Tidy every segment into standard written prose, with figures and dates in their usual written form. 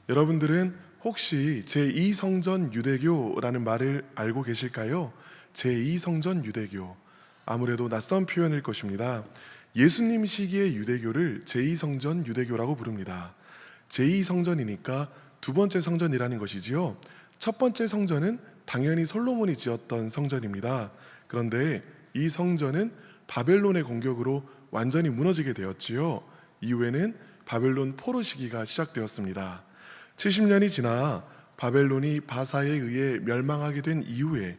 여러분들은 혹시 제2성전 유대교라는 말을 알고 계실까요? 제2성전 유대교. 아무래도 낯선 표현일 것입니다. 예수님 시기의 유대교를 제2성전 유대교라고 부릅니다. 제2성전이니까 두 번째 성전이라는 것이지요. 첫 번째 성전은 당연히 솔로몬이 지었던 성전입니다. 그런데 이 성전은 바벨론의 공격으로 완전히 무너지게 되었지요. 이후에는 바벨론 포로 시기가 시작되었습니다. 70년이 지나 바벨론이 바사에 의해 멸망하게 된 이후에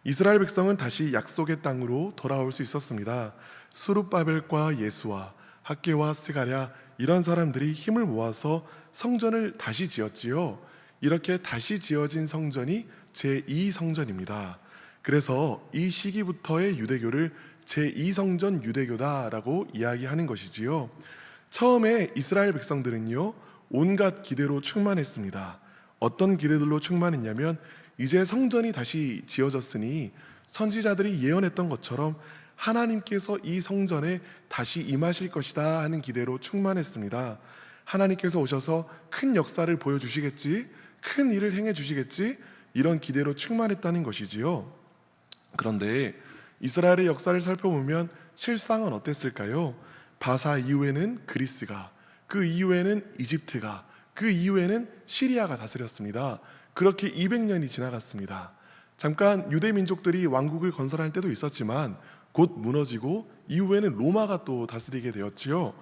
이스라엘 백성은 다시 약속의 땅으로 돌아올 수 있었습니다. 스룹바벨과 예수와 학개와 스가랴 이런 사람들이 힘을 모아서 성전을 다시 지었지요. 이렇게 다시 지어진 성전이 제2성전입니다. 그래서 이 시기부터의 유대교를 제2성전 유대교다라고 이야기하는 것이지요. 처음에 이스라엘 백성들은요, 온갖 기대로 충만했습니다. 어떤 기대들로 충만했냐면 이제 성전이 다시 지어졌으니 선지자들이 예언했던 것처럼 하나님께서 이 성전에 다시 임하실 것이다 하는 기대로 충만했습니다. 하나님께서 오셔서 큰 역사를 보여주시겠지, 큰 일을 행해 주시겠지, 이런 기대로 충만했다는 것이지요. 그런데 이스라엘의 역사를 살펴보면 실상은 어땠을까요? 바사 이후에는 그리스가, 그 이후에는 이집트가, 그 이후에는 시리아가 다스렸습니다. 그렇게 200년이 지나갔습니다. 잠깐 유대 민족들이 왕국을 건설할 때도 있었지만 곧 무너지고 이후에는 로마가 또 다스리게 되었지요.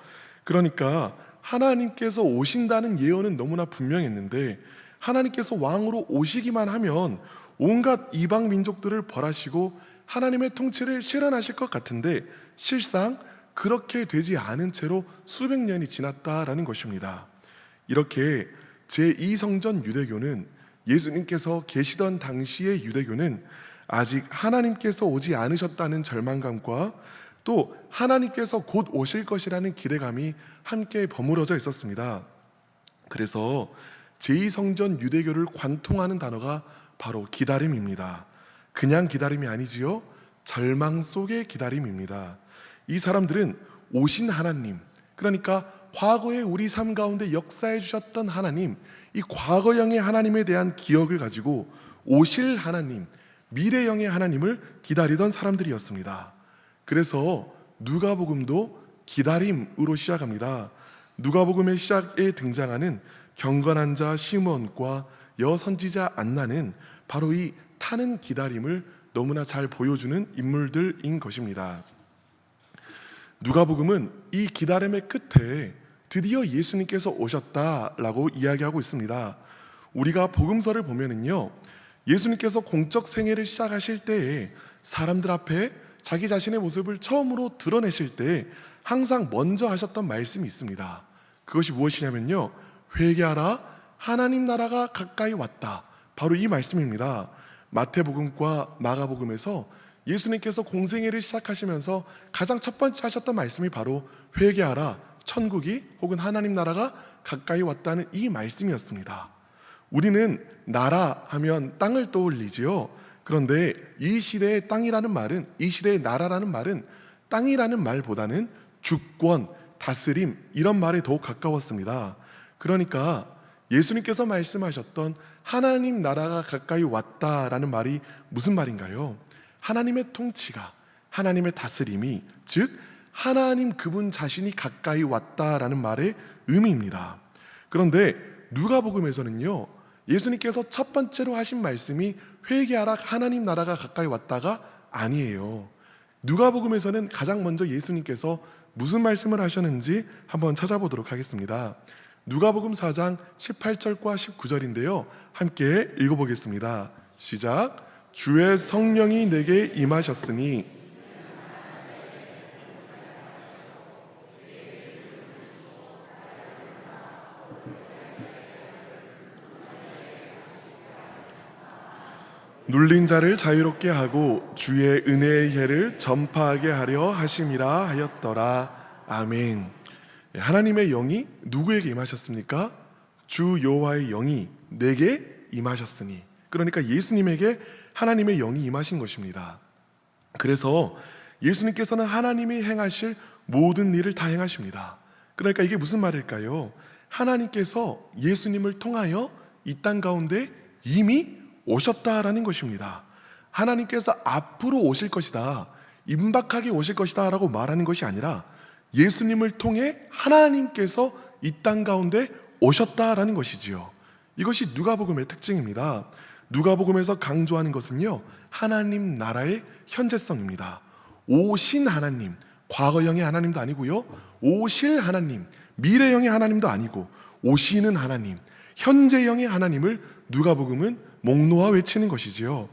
그러니까 하나님께서 오신다는 예언은 너무나 분명했는데 하나님께서 왕으로 오시기만 하면 온갖 이방 민족들을 벌하시고 하나님의 통치를 실현하실 것 같은데 실상 그렇게 되지 않은 채로 수백 년이 지났다라는 것입니다. 이렇게 제2성전 유대교는 예수님께서 계시던 당시의 유대교는 아직 하나님께서 오지 않으셨다는 절망감과 또 하나님께서 곧 오실 것이라는 기대감이 함께 버무려져 있었습니다. 그래서 제2성전 유대교를 관통하는 단어가 바로 기다림입니다. 그냥 기다림이 아니지요. 절망 속의 기다림입니다. 이 사람들은 오신 하나님, 그러니까 과거에 우리 삶 가운데 역사해 주셨던 하나님, 이 과거형의 하나님에 대한 기억을 가지고 오실 하나님, 미래형의 하나님을 기다리던 사람들이었습니다. 그래서 누가복음도 기다림으로 시작합니다. 누가복음의 시작에 등장하는 경건한 자 시므온과 여선지자 안나는 바로 이 타는 기다림을 너무나 잘 보여주는 인물들인 것입니다. 누가복음은 이 기다림의 끝에 드디어 예수님께서 오셨다라고 이야기하고 있습니다. 우리가 복음서를 보면은요, 예수님께서 공적 생애를 시작하실 때에 사람들 앞에 자기 자신의 모습을 처음으로 드러내실 때 항상 먼저 하셨던 말씀이 있습니다. 그것이 무엇이냐면요, 회개하라, 하나님 나라가 가까이 왔다. 바로 이 말씀입니다. 마태복음과 마가복음에서 예수님께서 공생애를 시작하시면서 가장 첫 번째 하셨던 말씀이 바로 회개하라, 천국이 혹은 하나님 나라가 가까이 왔다는 이 말씀이었습니다. 우리는 나라 하면 땅을 떠올리지요. 그런데 이 시대의 땅이라는 말은, 이 시대의 나라라는 말은 땅이라는 말보다는 주권, 다스림 이런 말에 더욱 가까웠습니다. 그러니까 예수님께서 말씀하셨던 하나님 나라가 가까이 왔다라는 말이 무슨 말인가요? 하나님의 통치가, 하나님의 다스림이, 즉 하나님 그분 자신이 가까이 왔다라는 말의 의미입니다. 그런데 누가복음에서는요, 예수님께서 첫 번째로 하신 말씀이 회개하라, 하나님 나라가 가까이 왔다가 아니에요. 누가복음에서는 가장 먼저 예수님께서 무슨 말씀을 하셨는지 한번 찾아보도록 하겠습니다. 누가복음 4장 18절과 19절인데요, 함께 읽어보겠습니다. 시작. 주의 성령이 내게 임하셨으니 눌린 자를 자유롭게 하고 주의 은혜의 해를 전파하게 하려 하심이라 하였더라. 아멘. 하나님의 영이 누구에게 임하셨습니까? 주 여호와의 영이 내게 임하셨으니, 그러니까 예수님에게 하나님의 영이 임하신 것입니다. 그래서 예수님께서는 하나님이 행하실 모든 일을 다 행하십니다. 그러니까 이게 무슨 말일까요? 하나님께서 예수님을 통하여 이 땅 가운데 이미 오셨다라는 것입니다. 하나님께서 앞으로 오실 것이다, 임박하게 오실 것이다 라고 말하는 것이 아니라 예수님을 통해 하나님께서 이 땅 가운데 오셨다라는 것이지요. 이것이 누가복음의 특징입니다. 누가복음에서 강조하는 것은요, 하나님 나라의 현재성입니다. 오신 하나님, 과거형의 하나님도 아니고요, 오실 하나님, 미래형의 하나님도 아니고 오시는 하나님, 현재형의 하나님을 누가복음은 목놓아 외치는 것이지요.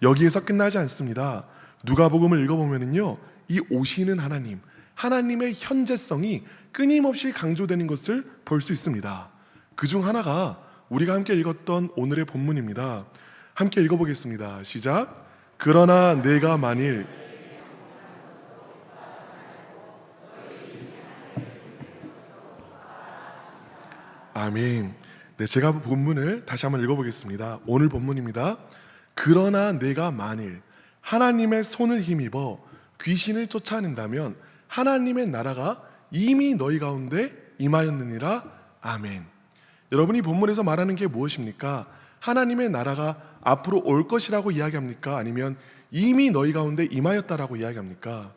여기에서 끝나지 않습니다. 누가복음을 읽어보면요, 이 오시는 하나님, 하나님의 현재성이 끊임없이 강조되는 것을 볼 수 있습니다. 그중 하나가 우리가 함께 읽었던 오늘의 본문입니다. 함께 읽어보겠습니다. 시작. 그러나 내가 만일 아멘. 네, 제가 본문을 다시 한번 읽어보겠습니다. 오늘 본문입니다. 그러나 내가 만일 하나님의 손을 힘입어 귀신을 쫓아낸다면 하나님의 나라가 이미 너희 가운데 임하였느니라. 아멘. 여러분이 본문에서 말하는 게 무엇입니까? 하나님의 나라가 앞으로 올 것이라고 이야기합니까? 아니면 이미 너희 가운데 임하였다라고 이야기합니까?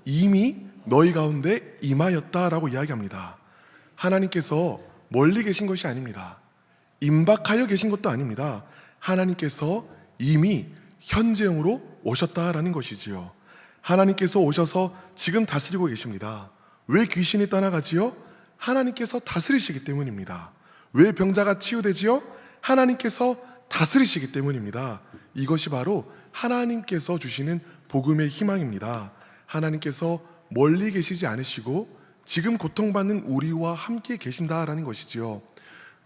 이미 너희 가운데 임하였다라고 이야기합니다. 하나님께서 멀리 계신 것이 아닙니다. 임박하여 계신 것도 아닙니다. 하나님께서 이미 현재형으로 오셨다라는 것이지요. 하나님께서 오셔서 지금 다스리고 계십니다. 왜 귀신이 떠나가지요? 하나님께서 다스리시기 때문입니다. 왜 병자가 치유되지요? 하나님께서 다스리시기 때문입니다. 이것이 바로 하나님께서 주시는 복음의 희망입니다. 하나님께서 멀리 계시지 않으시고 지금 고통받는 우리와 함께 계신다라는 것이지요.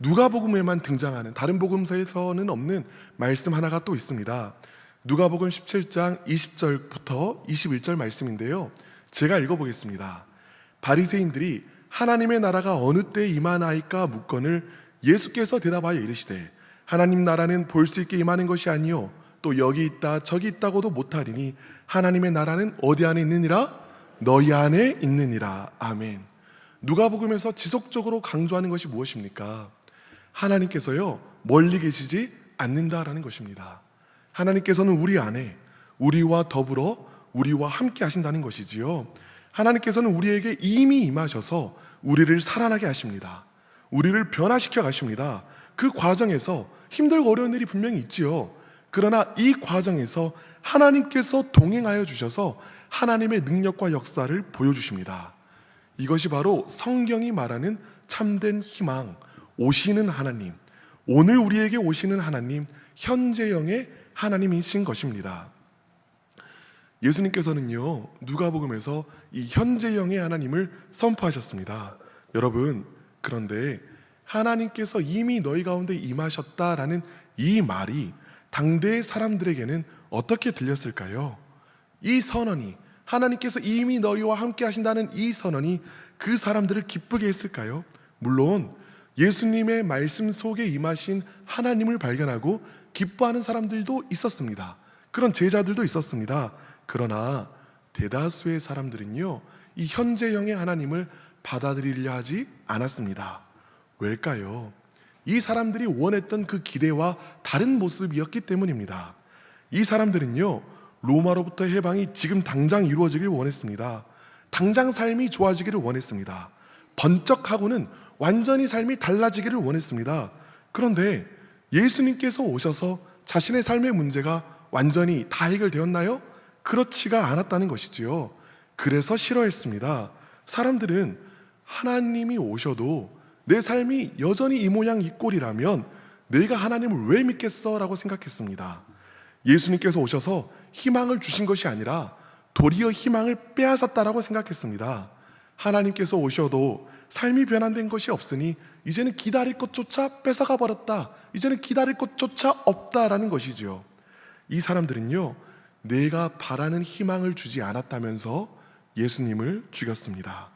누가복음에만 등장하는, 다른 복음서에서는 없는 말씀 하나가 또 있습니다. 누가복음 17장 20절부터 21절 말씀인데요, 제가 읽어보겠습니다. 바리새인들이 하나님의 나라가 어느 때에 임하나이까 묻거늘 예수께서 대답하여 이르시되 하나님 나라는 볼 수 있게 임하는 것이 아니요 또 여기 있다 저기 있다고도 못하리니 하나님의 나라는 어디 안에 있느니라? 너희 안에 있느니라. 아멘. 누가복음에서 지속적으로 강조하는 것이 무엇입니까? 하나님께서요, 멀리 계시지 않는다라는 것입니다. 하나님께서는 우리 안에, 우리와 더불어 우리와 함께 하신다는 것이지요. 하나님께서는 우리에게 이미 임하셔서 우리를 살아나게 하십니다. 우리를 변화시켜 가십니다. 그 과정에서 힘들고 어려운 일이 분명히 있지요. 그러나 이 과정에서 하나님께서 동행하여 주셔서 하나님의 능력과 역사를 보여주십니다. 이것이 바로 성경이 말하는 참된 희망, 오시는 하나님, 오늘 우리에게 오시는 하나님, 현재형의 하나님이신 것입니다. 예수님께서는요, 누가복음에서 이 현재형의 하나님을 선포하셨습니다. 여러분, 그런데 하나님께서 이미 너희 가운데 임하셨다라는 이 말이 당대의 사람들에게는 어떻게 들렸을까요? 이 선언이, 하나님께서 이미 너희와 함께 하신다는 이 선언이 그 사람들을 기쁘게 했을까요? 물론 예수님의 말씀 속에 임하신 하나님을 발견하고 기뻐하는 사람들도 있었습니다. 그런 제자들도 있었습니다. 그러나 대다수의 사람들은요, 이 현재형의 하나님을 받아들이려 하지 않았습니다. 왜일까요? 이 사람들이 원했던 그 기대와 다른 모습이었기 때문입니다. 이 사람들은요, 로마로부터 해방이 지금 당장 이루어지길 원했습니다. 당장 삶이 좋아지기를 원했습니다. 번쩍하고는 완전히 삶이 달라지기를 원했습니다. 그런데 예수님께서 오셔서 자신의 삶의 문제가 완전히 다 해결되었나요? 그렇지가 않았다는 것이지요. 그래서 싫어했습니다. 사람들은 하나님이 오셔도 내 삶이 여전히 이 모양 이 꼴이라면 내가 하나님을 왜 믿겠어? 라고 생각했습니다. 예수님께서 오셔서 희망을 주신 것이 아니라 도리어 희망을 빼앗았다라고 생각했습니다. 하나님께서 오셔도 삶이 변환된 것이 없으니 이제는 기다릴 것조차 뺏어가 버렸다, 이제는 기다릴 것조차 없다라는 것이지요. 이 사람들은요, 내가 바라는 희망을 주지 않았다면서 예수님을 죽였습니다.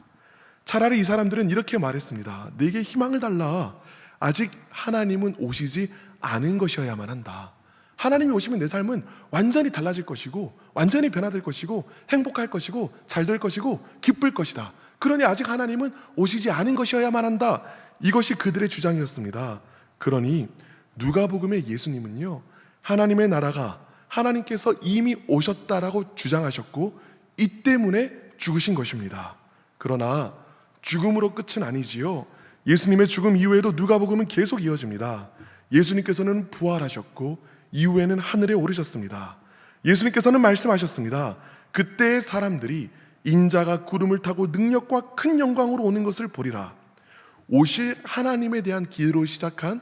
차라리 이 사람들은 이렇게 말했습니다. 내게 희망을 달라. 아직 하나님은 오시지 않은 것이어야만 한다. 하나님이 오시면 내 삶은 완전히 달라질 것이고 완전히 변화될 것이고 행복할 것이고 잘 될 것이고 기쁠 것이다. 그러니 아직 하나님은 오시지 않은 것이어야만 한다. 이것이 그들의 주장이었습니다. 그러니 누가복음의 예수님은요, 하나님의 나라가 하나님께서 이미 오셨다라고 주장하셨고 이 때문에 죽으신 것입니다. 그러나 죽음으로 끝은 아니지요. 예수님의 죽음 이후에도 누가복음은 계속 이어집니다. 예수님께서는 부활하셨고 이후에는 하늘에 오르셨습니다. 예수님께서는 말씀하셨습니다. 그때의 사람들이 인자가 구름을 타고 능력과 큰 영광으로 오는 것을 보리라. 오실 하나님에 대한 기대로 시작한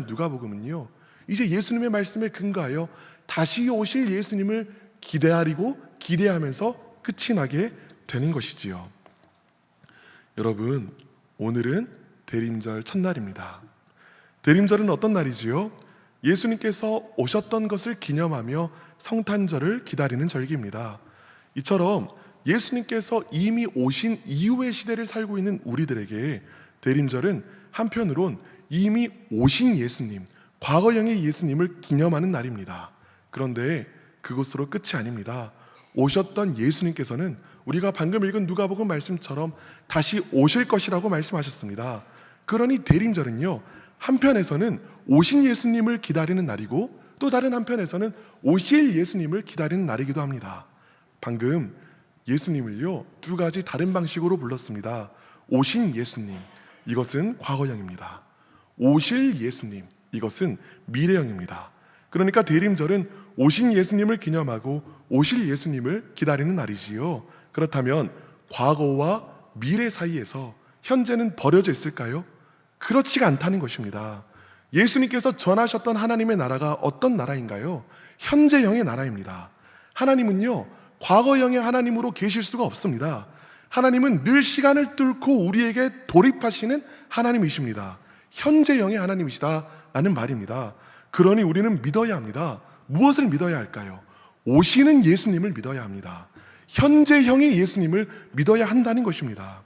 누가복음은요, 이제 예수님의 말씀에 근거하여 다시 오실 예수님을 기대하면서 끝이 나게 되는 것이지요. 여러분, 오늘은 대림절 첫날입니다. 대림절은 어떤 날이지요? 예수님께서 오셨던 것을 기념하며 성탄절을 기다리는 절기입니다. 이처럼 예수님께서 이미 오신 이후의 시대를 살고 있는 우리들에게 대림절은 한편으론 이미 오신 예수님, 과거형의 예수님을 기념하는 날입니다. 그런데 그것으로 끝이 아닙니다. 오셨던 예수님께서는 우리가 방금 읽은 누가복음 말씀처럼 다시 오실 것이라고 말씀하셨습니다. 그러니 대림절은요, 한편에서는 오신 예수님을 기다리는 날이고 또 다른 한편에서는 오실 예수님을 기다리는 날이기도 합니다. 방금 예수님을요, 두 가지 다른 방식으로 불렀습니다. 오신 예수님, 이것은 과거형입니다. 오실 예수님, 이것은 미래형입니다. 그러니까 대림절은 오신 예수님을 기념하고 오실 예수님을 기다리는 날이지요. 그렇다면 과거와 미래 사이에서 현재는 버려져 있을까요? 그렇지가 않다는 것입니다. 예수님께서 전하셨던 하나님의 나라가 어떤 나라인가요? 현재형의 나라입니다. 하나님은요, 과거형의 하나님으로 계실 수가 없습니다. 하나님은 늘 시간을 뚫고 우리에게 돌입하시는 하나님이십니다. 현재형의 하나님이시다라는 말입니다. 그러니 우리는 믿어야 합니다. 무엇을 믿어야 할까요? 오시는 예수님을 믿어야 합니다. 현재형의 예수님을 믿어야 한다는 것입니다.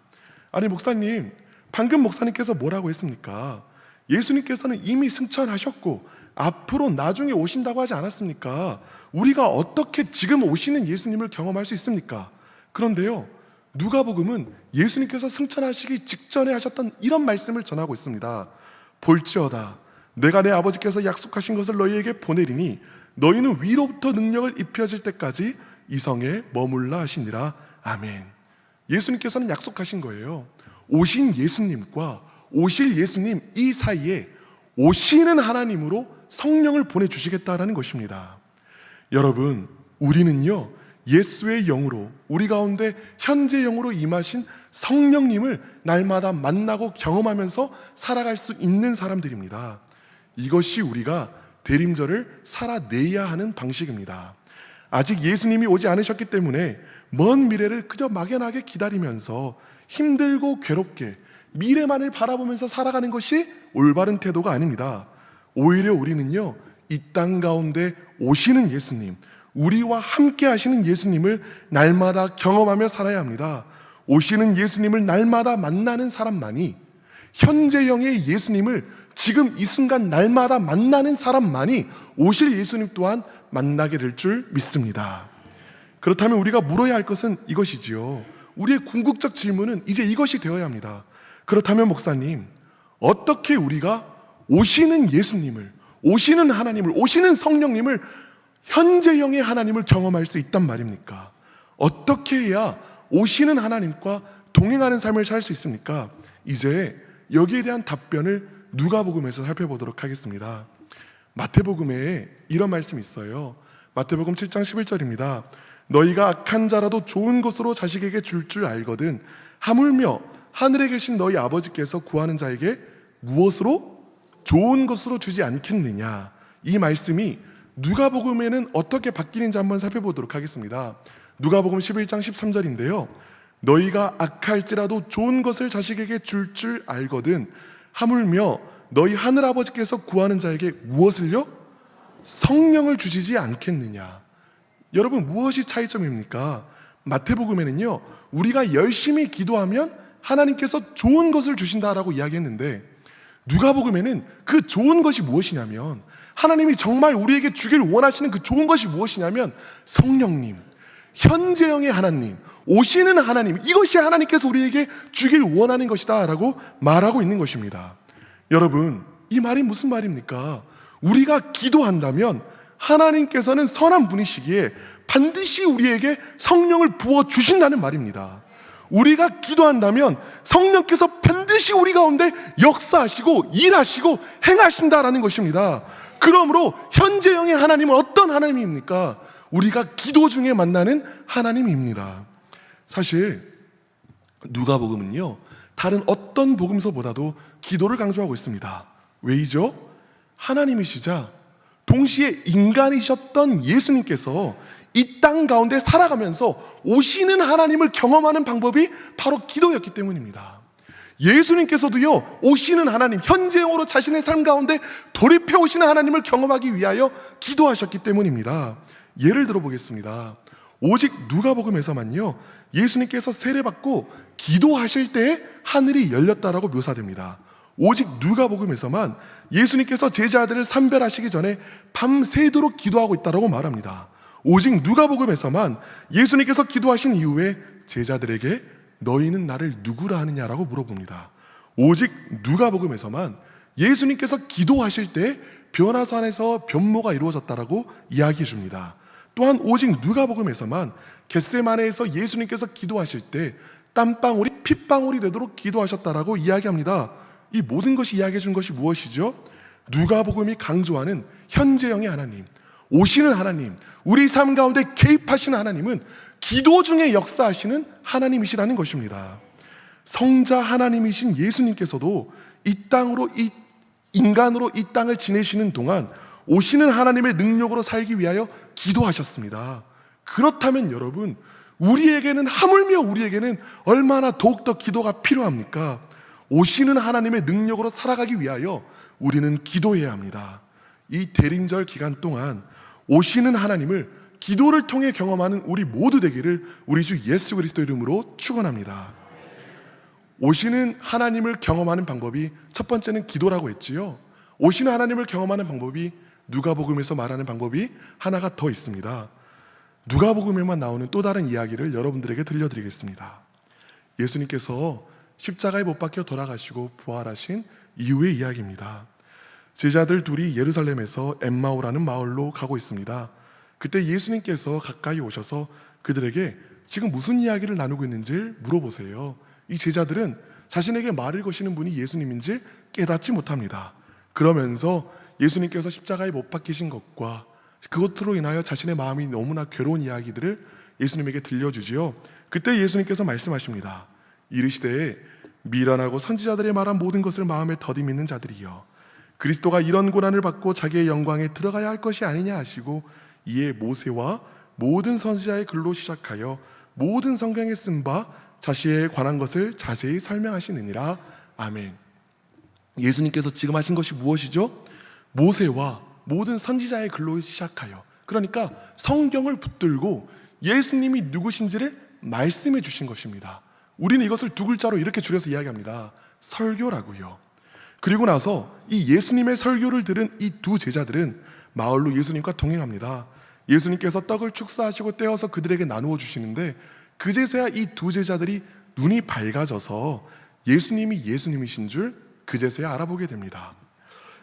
아니 목사님, 방금 목사님께서 뭐라고 했습니까? 예수님께서는 이미 승천하셨고 앞으로 나중에 오신다고 하지 않았습니까? 우리가 어떻게 지금 오시는 예수님을 경험할 수 있습니까? 그런데요, 누가복음은 예수님께서 승천하시기 직전에 하셨던 이런 말씀을 전하고 있습니다. 볼지어다 내가 내 아버지께서 약속하신 것을 너희에게 보내리니 너희는 위로부터 능력을 입혀질 때까지 이 성에 머물라 하시니라. 아멘. 예수님께서는 약속하신 거예요. 오신 예수님과 오실 예수님 이 사이에 오시는 하나님으로 성령을 보내주시겠다라는 것입니다. 여러분, 우리는요, 예수의 영으로 우리 가운데 현재 영으로 임하신 성령님을 날마다 만나고 경험하면서 살아갈 수 있는 사람들입니다. 이것이 우리가 대림절을 살아내야 하는 방식입니다. 아직 예수님이 오지 않으셨기 때문에 먼 미래를 그저 막연하게 기다리면서 힘들고 괴롭게 미래만을 바라보면서 살아가는 것이 올바른 태도가 아닙니다. 오히려 우리는요, 이 땅 가운데 오시는 예수님, 우리와 함께 하시는 예수님을 날마다 경험하며 살아야 합니다. 오시는 예수님을 날마다 만나는 사람만이, 현재형의 예수님을 지금 이 순간 날마다 만나는 사람만이 오실 예수님 또한 만나게 될 줄 믿습니다. 그렇다면 우리가 물어야 할 것은 이것이지요. 우리의 궁극적 질문은 이제 이것이 되어야 합니다. 그렇다면 목사님, 어떻게 우리가 오시는 예수님을, 오시는 하나님을, 오시는 성령님을, 현재형의 하나님을 경험할 수 있단 말입니까? 어떻게 해야 오시는 하나님과 동행하는 삶을 살 수 있습니까? 이제 여기에 대한 답변을 누가복음에서 살펴보도록 하겠습니다. 마태복음에 이런 말씀이 있어요. 마태복음 7장 11절입니다. 너희가 악한 자라도 좋은 것으로 자식에게 줄 알거든 하물며 하늘에 계신 너희 아버지께서 구하는 자에게 무엇으로? 좋은 것으로 주지 않겠느냐. 이 말씀이 누가복음에는 어떻게 바뀌는지 한번 살펴보도록 하겠습니다. 누가복음 11장 13절인데요. 너희가 악할지라도 좋은 것을 자식에게 줄 알거든 하물며 너희 하늘아버지께서 구하는 자에게 무엇을요? 성령을 주시지 않겠느냐. 여러분, 무엇이 차이점입니까? 마태복음에는요, 우리가 열심히 기도하면 하나님께서 좋은 것을 주신다라고 이야기했는데, 누가복음에는 그 좋은 것이 무엇이냐면, 하나님이 정말 우리에게 주길 원하시는 그 좋은 것이 무엇이냐면 성령님, 현재형의 하나님, 오시는 하나님, 이것이 하나님께서 우리에게 주길 원하는 것이다 라고 말하고 있는 것입니다. 여러분, 이 말이 무슨 말입니까? 우리가 기도한다면 하나님께서는 선한 분이시기에 반드시 우리에게 성령을 부어주신다는 말입니다. 우리가 기도한다면 성령께서 반드시 우리 가운데 역사하시고 일하시고 행하신다라는 것입니다. 그러므로 현재형의 하나님은 어떤 하나님입니까? 우리가 기도 중에 만나는 하나님입니다. 사실 누가복음은요, 다른 어떤 복음서보다도 기도를 강조하고 있습니다. 왜이죠? 하나님이시자 동시에 인간이셨던 예수님께서 이 땅 가운데 살아가면서 오시는 하나님을 경험하는 방법이 바로 기도였기 때문입니다. 예수님께서도요, 오시는 하나님, 현재형으로 자신의 삶 가운데 돌입해 오시는 하나님을 경험하기 위하여 기도하셨기 때문입니다. 예를 들어 보겠습니다. 오직 누가복음에서만요, 예수님께서 세례받고 기도하실 때에 하늘이 열렸다라고 묘사됩니다. 오직 누가복음에서만 예수님께서 제자들을 산별하시기 전에 밤새도록 기도하고 있다라고 말합니다. 오직 누가복음에서만 예수님께서 기도하신 이후에 제자들에게 너희는 나를 누구라 하느냐라고 물어봅니다. 오직 누가복음에서만 예수님께서 기도하실 때 변화산에서 변모가 이루어졌다라고 이야기해 줍니다. 또한 오직 누가복음에서만 겟세마네에서 예수님께서 기도하실 때 땀방울이 핏방울이 되도록 기도하셨다라고 이야기합니다. 이 모든 것이 이야기해 준 것이 무엇이죠? 누가복음이 강조하는 현재형의 하나님, 오시는 하나님, 우리 삶 가운데 개입하시는 하나님은 기도 중에 역사하시는 하나님이시라는 것입니다. 성자 하나님이신 예수님께서도 이 땅으로 인간으로 이 땅을 지내시는 동안 오시는 하나님의 능력으로 살기 위하여 기도하셨습니다. 그렇다면 여러분, 하물며 우리에게는 얼마나 더욱더 기도가 필요합니까? 오시는 하나님의 능력으로 살아가기 위하여 우리는 기도해야 합니다. 이 대림절 기간 동안 오시는 하나님을 기도를 통해 경험하는 우리 모두 되기를 우리 주 예수 그리스도 이름으로 축원합니다. 오시는 하나님을 경험하는 방법이 첫 번째는 기도라고 했지요. 오시는 하나님을 경험하는 방법이 누가복음에서 말하는 방법이 하나가 더 있습니다. 누가복음에만 나오는 또 다른 이야기를 여러분들에게 들려드리겠습니다. 예수님께서 십자가에 못 박혀 돌아가시고 부활하신 이후의 이야기입니다. 제자들 둘이 예루살렘에서 엠마오라는 마을로 가고 있습니다. 그때 예수님께서 가까이 오셔서 그들에게 지금 무슨 이야기를 나누고 있는지 물어보세요. 이 제자들은 자신에게 말을 거시는 분이 예수님인지 깨닫지 못합니다. 그러면서 예수님께서 십자가에 못 박히신 것과 그것으로 인하여 자신의 마음이 너무나 괴로운 이야기들을 예수님에게 들려주지요. 그때 예수님께서 말씀하십니다. 이르시되 미련하고 선지자들의 말한 모든 것을 마음에 더디 믿는 자들이여, 그리스도가 이런 고난을 받고 자기의 영광에 들어가야 할 것이 아니냐 하시고 이에 모세와 모든 선지자의 글로 시작하여 모든 성경에 쓴 바 자신에 관한 것을 자세히 설명하시느니라. 아멘. 예수님께서 지금 하신 것이 무엇이죠? 모세와 모든 선지자의 글로 시작하여, 그러니까 성경을 붙들고 예수님이 누구신지를 말씀해 주신 것입니다. 우리는 이것을 두 글자로 이렇게 줄여서 이야기합니다. 설교라고요. 그리고 나서 이 예수님의 설교를 들은 이 두 제자들은 마을로 예수님과 동행합니다. 예수님께서 떡을 축사하시고 떼어서 그들에게 나누어 주시는데 그제서야 이 두 제자들이 눈이 밝아져서 예수님이 예수님이신 줄 그제서야 알아보게 됩니다.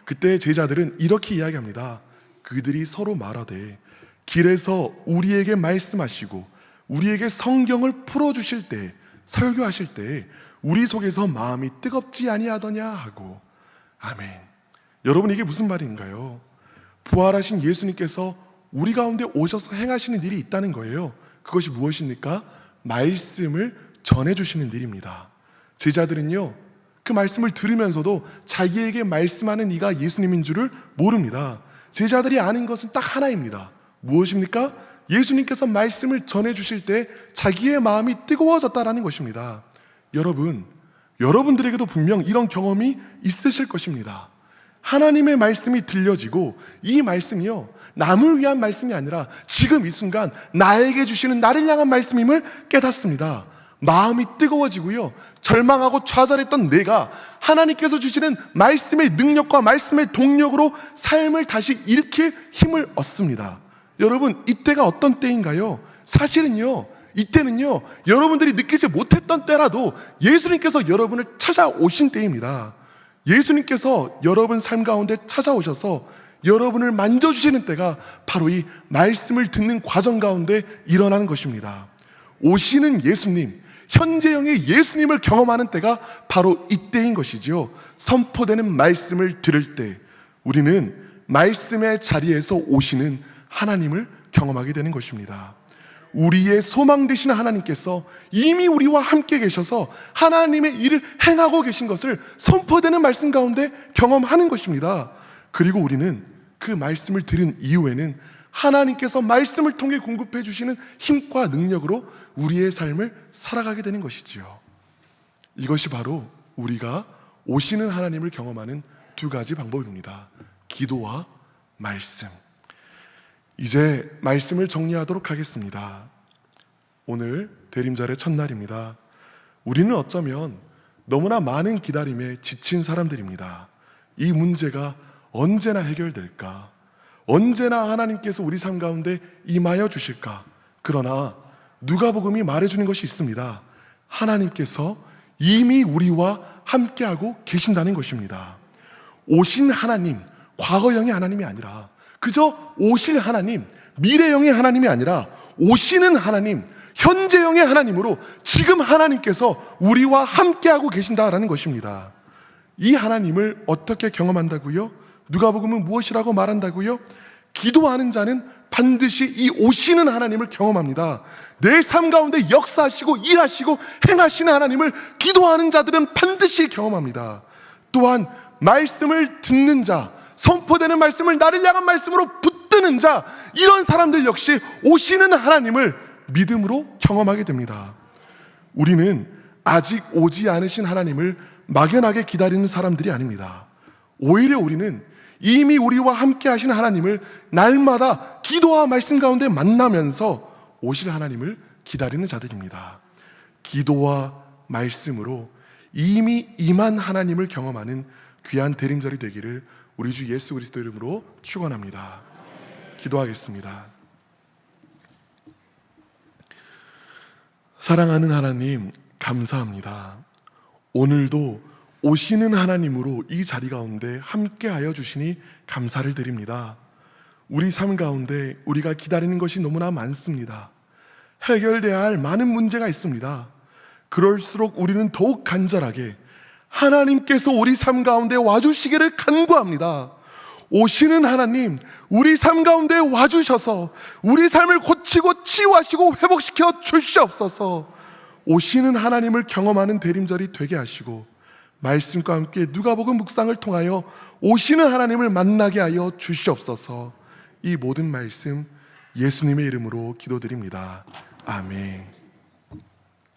그때 제자들은 이렇게 이야기합니다. 그들이 서로 말하되 길에서 우리에게 말씀하시고 우리에게 성경을 풀어주실 때, 설교하실 때 우리 속에서 마음이 뜨겁지 아니하더냐 하고. 아멘. 여러분, 이게 무슨 말인가요? 부활하신 예수님께서 우리 가운데 오셔서 행하시는 일이 있다는 거예요. 그것이 무엇입니까? 말씀을 전해주시는 일입니다. 제자들은요, 그 말씀을 들으면서도 자기에게 말씀하는 이가 예수님인 줄을 모릅니다. 제자들이 아는 것은 딱 하나입니다. 무엇입니까? 예수님께서 말씀을 전해주실 때 자기의 마음이 뜨거워졌다라는 것입니다. 여러분들에게도 분명 이런 경험이 있으실 것입니다. 하나님의 말씀이 들려지고 이 말씀이요, 남을 위한 말씀이 아니라 지금 이 순간 나에게 주시는, 나를 향한 말씀임을 깨닫습니다. 마음이 뜨거워지고요, 절망하고 좌절했던 내가 하나님께서 주시는 말씀의 능력과 말씀의 동력으로 삶을 다시 일으킬 힘을 얻습니다. 여러분, 이때가 어떤 때인가요? 사실은요, 이때는요, 여러분들이 느끼지 못했던 때라도 예수님께서 여러분을 찾아오신 때입니다. 예수님께서 여러분 삶 가운데 찾아오셔서 여러분을 만져주시는 때가 바로 이 말씀을 듣는 과정 가운데 일어나는 것입니다. 오시는 예수님, 현재형의 예수님을 경험하는 때가 바로 이때인 것이지요. 선포되는 말씀을 들을 때 우리는 말씀의 자리에서 오시는 하나님을 경험하게 되는 것입니다. 우리의 소망 되시는 하나님께서 이미 우리와 함께 계셔서 하나님의 일을 행하고 계신 것을 선포되는 말씀 가운데 경험하는 것입니다. 그리고 우리는 그 말씀을 들은 이후에는 하나님께서 말씀을 통해 공급해 주시는 힘과 능력으로 우리의 삶을 살아가게 되는 것이지요. 이것이 바로 우리가 오시는 하나님을 경험하는 두 가지 방법입니다. 기도와 말씀. 이제 말씀을 정리하도록 하겠습니다. 오늘 대림절의 첫날입니다. 우리는 어쩌면 너무나 많은 기다림에 지친 사람들입니다. 이 문제가 언제나 해결될까? 언제나 하나님께서 우리 삶 가운데 임하여 주실까? 그러나 누가복음이 말해주는 것이 있습니다. 하나님께서 이미 우리와 함께하고 계신다는 것입니다. 오신 하나님, 과거형의 하나님이 아니라 그저 오실 하나님, 미래형의 하나님이 아니라 오시는 하나님, 현재형의 하나님으로 지금 하나님께서 우리와 함께하고 계신다라는 것입니다. 이 하나님을 어떻게 경험한다고요? 누가복음은 무엇이라고 말한다고요? 기도하는 자는 반드시 이 오시는 하나님을 경험합니다. 내 삶 가운데 역사하시고 일하시고 행하시는 하나님을 기도하는 자들은 반드시 경험합니다. 또한 말씀을 듣는 자, 선포되는 말씀을 나를 향한 말씀으로 붙드는 자, 이런 사람들 역시 오시는 하나님을 믿음으로 경험하게 됩니다. 우리는 아직 오지 않으신 하나님을 막연하게 기다리는 사람들이 아닙니다. 오히려 우리는 이미 우리와 함께 하시는 하나님을 날마다 기도와 말씀 가운데 만나면서 오실 하나님을 기다리는 자들입니다. 기도와 말씀으로 이미 임한 하나님을 경험하는 귀한 대림절이 되기를 우리 주 예수 그리스도 이름으로 축원합니다. 기도하겠습니다. 사랑하는 하나님, 감사합니다. 오늘도 오시는 하나님으로 이 자리 가운데 함께하여 주시니 감사를 드립니다. 우리 삶 가운데 우리가 기다리는 것이 너무나 많습니다. 해결돼야 할 많은 문제가 있습니다. 그럴수록 우리는 더욱 간절하게 하나님께서 우리 삶 가운데 와주시기를 간구합니다. 오시는 하나님, 우리 삶 가운데 와주셔서 우리 삶을 고치고 치유하시고 회복시켜 주시옵소서. 오시는 하나님을 경험하는 대림절이 되게 하시고 말씀과 함께 누가복음 묵상을 통하여 오시는 하나님을 만나게 하여 주시옵소서. 이 모든 말씀 예수님의 이름으로 기도드립니다. 아멘.